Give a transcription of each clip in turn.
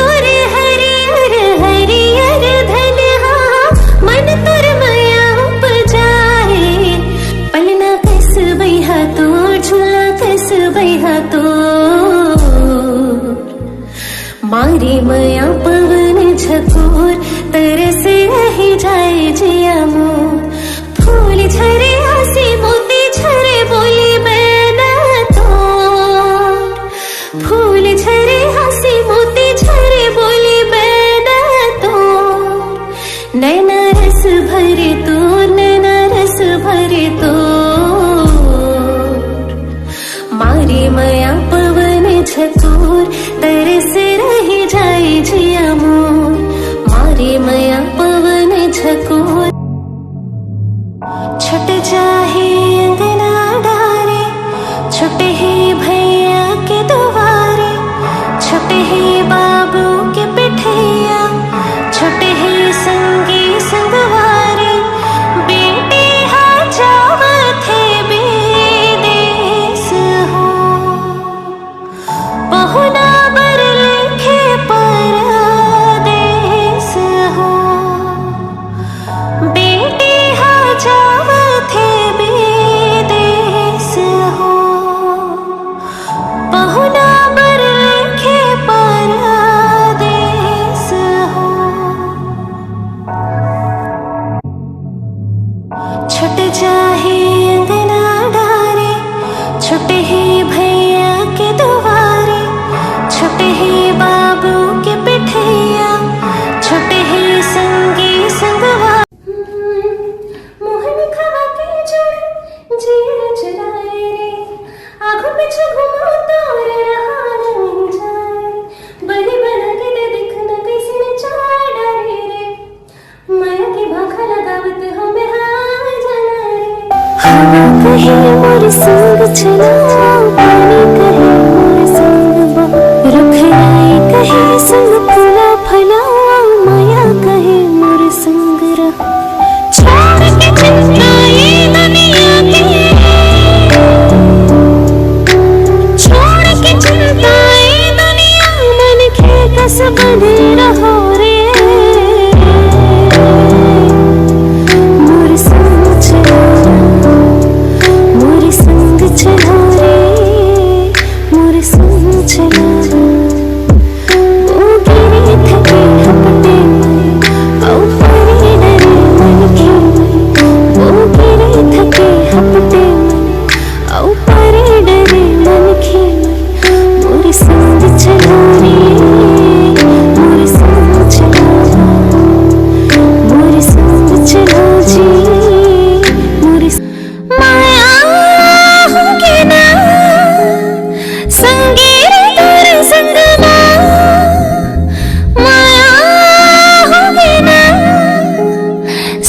तोरे हरियर हरियर धनहा मन तोर माया उपजाए। पलना कस बैहा तो झूला कस बैहा तो मारी माया पवन झकोर तरस रही जाए जिया मोर। फूल झरे हंसी मोती झरे बोली मैना तो। फूल झरे हंसी मोती झरे बोली मैना तो। नैना रस भरे तो नैना रस भरे तो मारी माया पवन झकोर तरस रही जाए जिया मोर। मारी माया पवन झकोर छुट जाहे अंगना डारे छुटे ही भैया के दुआरे। छुटे ही बाबू के पिठैया छुटे ही संगी संगवारे। बेटे हा जावत है बेदेस हो बहुना बर लिखे परदेस हो। बेटे हा जावत है बेदेस हो बहुना बर लिखे परदेस हो। छुट जाहे अंगना डारे छुटे ही भैया के दुआरे। छुटे ही बाबू के पिठैया छुटे ही संगी संगवा। मोहन खवा के जोड़ जीर चुराए रे आँखों में घुमा तोर रहा नहीं जाए। बड़ी बना के दे दिखना कैसे न चार डारे रे माया की भाखा लगावत हमें हार जाना रे। हवा कहे मोर संग चला पानी कहे मोर संग बह। रुख आए कहे संग फूला फला माया कहे मोर संग रह। छोड़ के चिंता ये दुनिया की छोड़ के चिंता ये दुनिया मन के कस बने रहो रे। मोर संग चला मोर संग चला रे मोर संग चला। ओ गिरे थके हपटे औ परे डरे मन के ओ गिरे थके हपटे औ परे डरे मन के मोर संग चला रे मोर संग चला मोर संग चला जी मोर माया होके ना संगीर तोर संग माया होके ना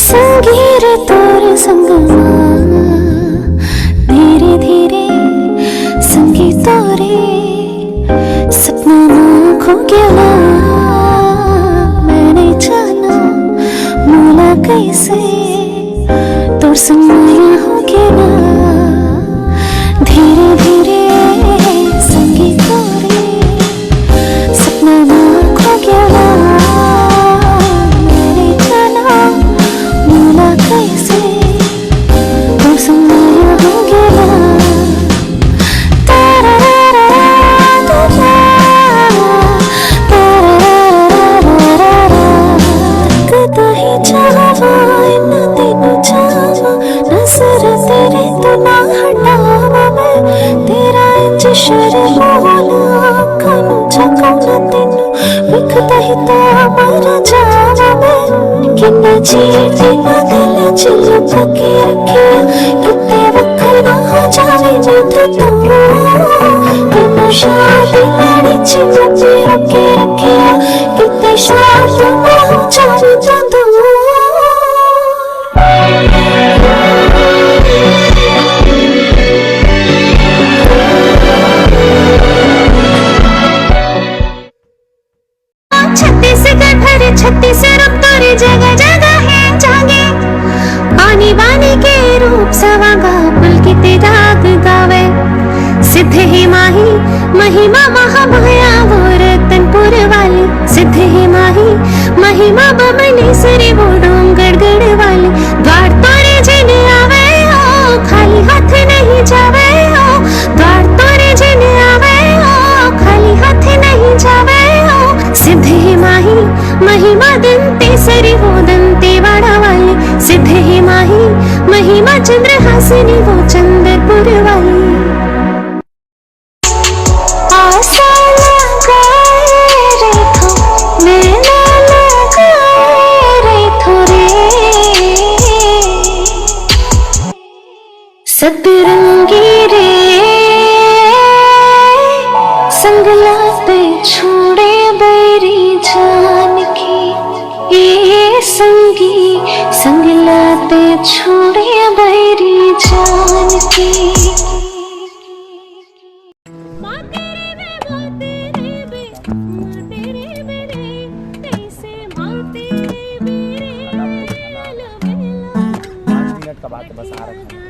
संगीर तोर संग धीरे धीरे संगी तोरे सपना ना खो गया। मैंने जाना मोला कैसे तोर संग माया हो गया। धीरे धीरे संगी तोरे सपना ना खो गया। मैंने जाना मोला कैसे तोर संग माया हो गया। कदा ही चाहवा न तेनु चाहवा नजर तेरे तो ना हटावा। मैं तेरा इंज शर्माना कानू झकाना तेनु विखता ही तो मर जावा। मैं किन्ना चीटी ना गला चिल्ला पके रखिया किते वखरा हो जावे जद तू। किन्ना शादी लड़ी चिल्ला पे रखे रखिया किते शादी ना हो जावे जद तू। छत्तीसगढ़ भरे छत्तीसगढ़ तोरे जगह जगह है जागे। आनी बानी के रूप सवागा पुलकित राग गावे। सिद्ध ही माही महिमा महामाया वो रतनपुर वाली सिद्ध ही माही महिमा बमनी सरे वो डोंगड़ गड़ वाले द्वार तोरे जिन आवे हो खाली हाथ नहीं जावे हो द्वार तोरे जिन आवे हो खाली हाथ नहीं जावे हो सिद्ध ही माही महिमा दंते सरे वो दंते वाड़ा वाले सिद्ध ही माही महिमा चंद्रहासिनी वो चंद्रपुर वाली सतरंगी रे संगलाते छोड़े बैरी जान की ये संगी संगलाते छोड़े बैरी जान की का बात है बस आ रखा है।